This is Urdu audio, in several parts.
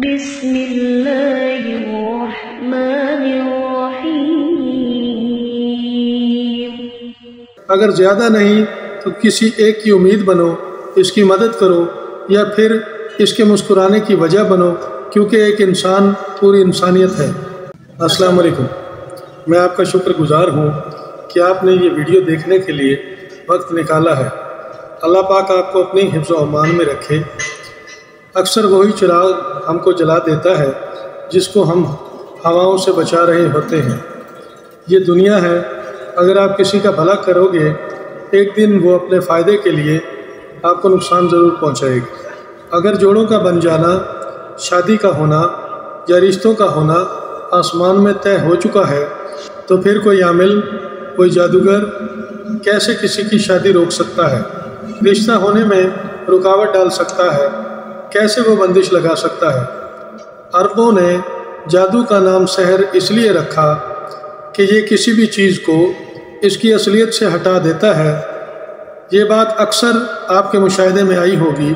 بسم اللہ الرحمن الرحیم۔ اگر زیادہ نہیں تو کسی ایک کی امید بنو، اس کی مدد کرو یا پھر اس کے مسکرانے کی وجہ بنو، کیونکہ ایک انسان پوری انسانیت ہے۔ السلام علیکم، میں آپ کا شکر گزار ہوں کہ آپ نے یہ ویڈیو دیکھنے کے لیے وقت نکالا ہے۔ اللہ پاک آپ کو اپنی حفظ و امان میں رکھے۔ اکثر وہی چراغ ہم کو جلا دیتا ہے جس کو ہم ہواؤں سے بچا رہے ہوتے ہیں۔ یہ دنیا ہے، اگر آپ کسی کا بھلا کرو گے ایک دن وہ اپنے فائدے کے لیے آپ کو نقصان ضرور پہنچائے گی۔ اگر جوڑوں کا بن جانا، شادی کا ہونا یا رشتوں کا ہونا آسمان میں طے ہو چکا ہے تو پھر کوئی عامل، کوئی جادوگر کیسے کسی کی شادی روک سکتا ہے؟ رشتہ ہونے میں رکاوٹ ڈال سکتا ہے؟ کیسے وہ بندش لگا سکتا ہے؟ عربوں نے جادو کا نام سحر اس لیے رکھا کہ یہ کسی بھی چیز کو اس کی اصلیت سے ہٹا دیتا ہے۔ یہ بات اکثر آپ کے مشاہدے میں آئی ہوگی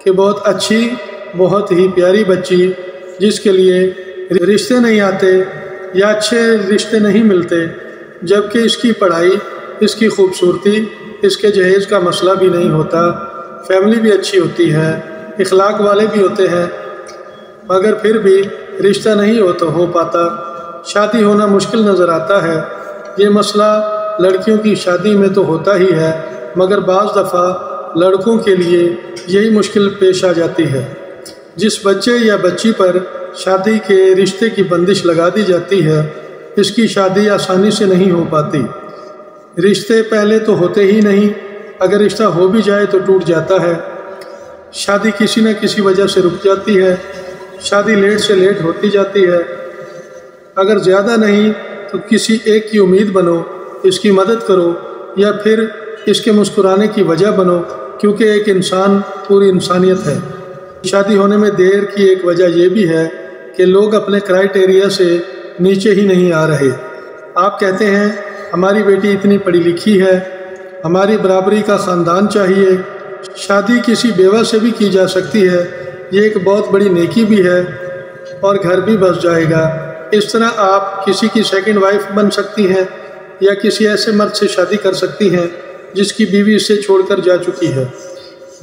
کہ بہت اچھی، بہت ہی پیاری بچی جس کے لیے رشتے نہیں آتے یا اچھے رشتے نہیں ملتے، جبکہ اس کی پڑھائی، اس کی خوبصورتی، اس کے جہیز کا مسئلہ بھی نہیں ہوتا، فیملی بھی اچھی ہوتی ہے، اخلاق والے بھی ہوتے ہیں، مگر پھر بھی رشتہ نہیں ہو پاتا، شادی ہونا مشکل نظر آتا ہے۔ یہ مسئلہ لڑکیوں کی شادی میں تو ہوتا ہی ہے، مگر بعض دفعہ لڑکوں کے لیے یہی مشکل پیش آ جاتی ہے۔ جس بچے یا بچی پر شادی کے رشتے کی بندش لگا دی جاتی ہے، اس کی شادی آسانی سے نہیں ہو پاتی۔ رشتے پہلے تو ہوتے ہی نہیں، اگر رشتہ ہو بھی جائے تو ٹوٹ جاتا ہے۔ شادی کسی نہ کسی وجہ سے رک جاتی ہے، شادی لیٹ سے لیٹ ہوتی جاتی ہے۔ اگر زیادہ نہیں تو کسی ایک کی امید بنو، اس کی مدد کرو یا پھر اس کے مسکرانے کی وجہ بنو، کیونکہ ایک انسان پوری انسانیت ہے۔ شادی ہونے میں دیر کی ایک وجہ یہ بھی ہے کہ لوگ اپنے کرائیٹیریا سے نیچے ہی نہیں آ رہے۔ آپ کہتے ہیں ہماری بیٹی اتنی پڑھی لکھی ہے، ہماری برابری کا خاندان چاہیے، شادی کسی بیوہ سے بھی کی جا سکتی ہے، یہ ایک بہت بڑی نیکی بھی ہے اور گھر بھی بس جائے گا۔ اس طرح آپ کسی کی سیکنڈ وائف بن سکتی ہیں یا کسی ایسے مرد سے شادی کر سکتی ہیں جس کی بیوی اسے چھوڑ کر جا چکی ہے۔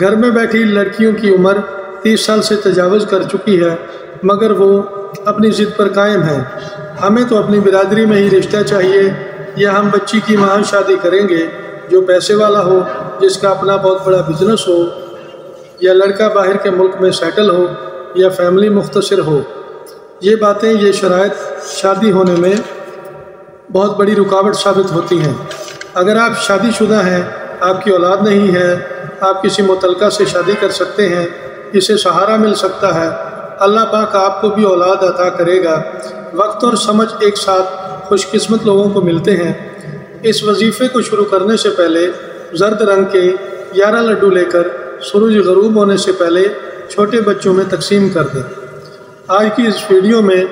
گھر میں بیٹھی لڑکیوں کی عمر 30 سال سے تجاوز کر چکی ہے، مگر وہ اپنی ضد پر قائم ہیں۔ ہمیں تو اپنی برادری میں ہی رشتہ چاہیے، یا ہم بچی کی وہاں شادی کریں گے جو پیسے والا ہو، جس کا اپنا بہت بڑا بزنس ہو، یا لڑکا باہر کے ملک میں سیٹل ہو، یا فیملی مختصر ہو۔ یہ باتیں، یہ شرائط شادی ہونے میں بہت بڑی رکاوٹ ثابت ہوتی ہیں۔ اگر آپ شادی شدہ ہیں، آپ کی اولاد نہیں ہے، آپ کسی متعلقہ سے شادی کر سکتے ہیں، اسے سہارا مل سکتا ہے۔ اللہ پاک آپ کو بھی اولاد عطا کرے گا۔ وقت اور سمجھ ایک ساتھ خوش قسمت لوگوں کو ملتے ہیں۔ اس وظیفے کو شروع کرنے سے پہلے زرد رنگ کے 11 لڈو لے کر سورج غروب ہونے سے پہلے چھوٹے بچوں میں تقسیم کر دیں۔ آج کی اس ویڈیو میں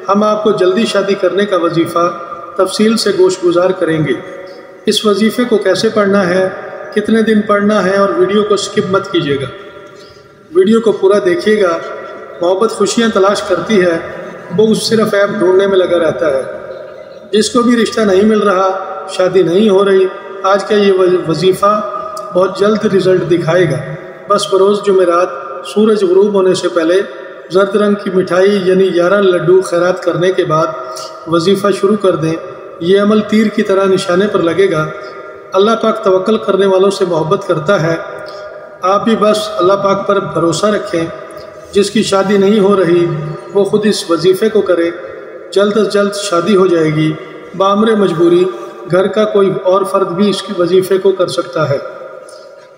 ہم آپ کو جلدی شادی کرنے کا وظیفہ تفصیل سے گوش گزار کریں گے۔ اس وظیفے کو کیسے پڑھنا ہے، کتنے دن پڑھنا ہے، اور ویڈیو کو سکپ مت کیجیے گا۔ ویڈیو کو پورا دیکھیے گا۔ محبت خوشیاں تلاش کرتی ہے، وہ صرف عیب ڈھونڈنے میں لگا رہتا ہے۔ جس کو بھی رشتہ نہیں مل رہا، شادی نہیں ہو رہی، آج کا یہ وظیفہ بہت جلد رزلٹ دکھائے گا۔ بس بروز جمعرات سورج غروب ہونے سے پہلے زرد رنگ کی مٹھائی یعنی 11 لڈو خیرات کرنے کے بعد وظیفہ شروع کر دیں۔ یہ عمل تیر کی طرح نشانے پر لگے گا۔ اللہ پاک توکل کرنے والوں سے محبت کرتا ہے۔ آپ بھی بس اللہ پاک پر بھروسہ رکھیں۔ جس کی شادی نہیں ہو رہی وہ خود اس وظیفے کو کرے، جلد از جلد شادی ہو جائے گی۔ بامر مجبوری گھر کا کوئی اور فرد بھی اس کی وظیفے کو کر سکتا ہے۔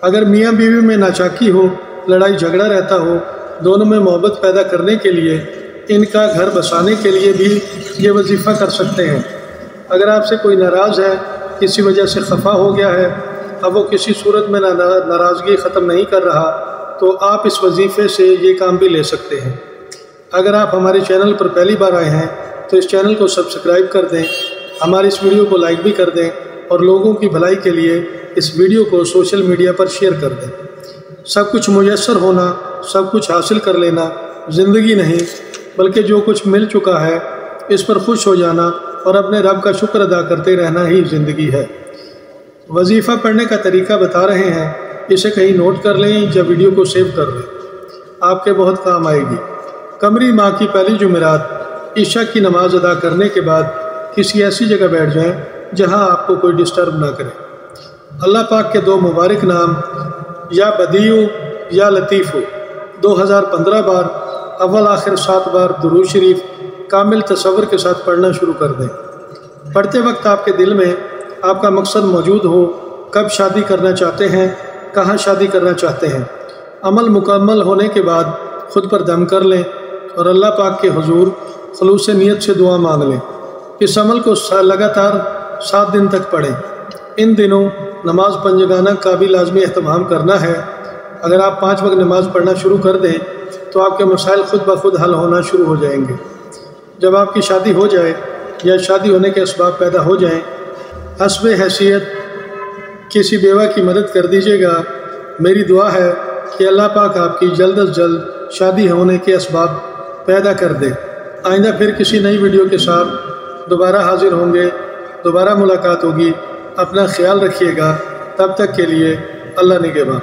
اگر میاں بیوی میں ناچاکی ہو، لڑائی جھگڑا رہتا ہو، دونوں میں محبت پیدا کرنے کے لیے، ان کا گھر بسانے کے لیے بھی یہ وظیفہ کر سکتے ہیں۔ اگر آپ سے کوئی ناراض ہے، کسی وجہ سے خفا ہو گیا ہے، اب وہ کسی صورت میں ناراضگی ختم نہیں کر رہا، تو آپ اس وظیفے سے یہ کام بھی لے سکتے ہیں۔ اگر آپ ہمارے چینل پر پہلی بار آئے ہیں تو اس چینل کو سبسکرائب کر دیں، ہماری اس ویڈیو کو لائک بھی کر دیں، اور لوگوں کی بھلائی کے لیے اس ویڈیو کو سوشل میڈیا پر شیئر کر دیں۔ سب کچھ میسر ہونا، سب کچھ حاصل کر لینا زندگی نہیں بلکہ جو کچھ مل چکا ہے اس پر خوش ہو جانا اور اپنے رب کا شکر ادا کرتے رہنا ہی زندگی ہے۔ وظیفہ پڑھنے کا طریقہ بتا رہے ہیں، اسے کہیں نوٹ کر لیں یا ویڈیو کو سیو کر لیں، آپ کے بہت کام آئے گی۔ قمری ماہ کی پہلی جمعرات عشاء کی نماز ادا کرنے کے بعد کسی ایسی جگہ بیٹھ جائیں جہاں آپ کو کوئی ڈسٹرب نہ کرے۔ اللہ پاک کے دو مبارک نام یا بدیع یا لطیف 2015 بار اول آخر 7 بار درود شریف کامل تصور کے ساتھ پڑھنا شروع کر دیں۔ پڑھتے وقت آپ کے دل میں آپ کا مقصد موجود ہو، کب شادی کرنا چاہتے ہیں، کہاں شادی کرنا چاہتے ہیں۔ عمل مکمل ہونے کے بعد خود پر دم کر لیں اور اللہ پاک کے حضور خلوص نیت سے دعا مانگ لیں۔ اس عمل کو لگاتار 7 دن تک پڑھیں۔ ان دنوں نماز پنجگانہ کا بھی لازمی اہتمام کرنا ہے۔ اگر آپ 5 وقت نماز پڑھنا شروع کر دیں تو آپ کے مسائل خود بخود حل ہونا شروع ہو جائیں گے۔ جب آپ کی شادی ہو جائے یا شادی ہونے کے اسباب پیدا ہو جائیں، حسب حیثیت کسی بیوہ کی مدد کر دیجیے گا۔ میری دعا ہے کہ اللہ پاک آپ کی جلد از جلد شادی ہونے کے اسباب پیدا کر دے۔ آئندہ پھر کسی نئی ویڈیو کے ساتھ دوبارہ حاضر ہوں گے، دوبارہ ملاقات ہوگی۔ اپنا خیال رکھیے گا، تب تک کے لیے اللہ نگہباں۔